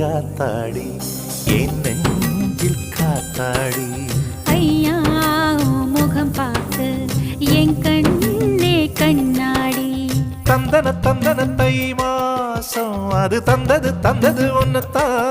ஆத்தாடி என் நெஞ்சில் காத்தாடி. ஐயா முகம் பார்த்து என் கண்ணே கண்ணாடி. தந்தன தந்தன தை மாசம் அது தந்தது ஒன்னத்தான்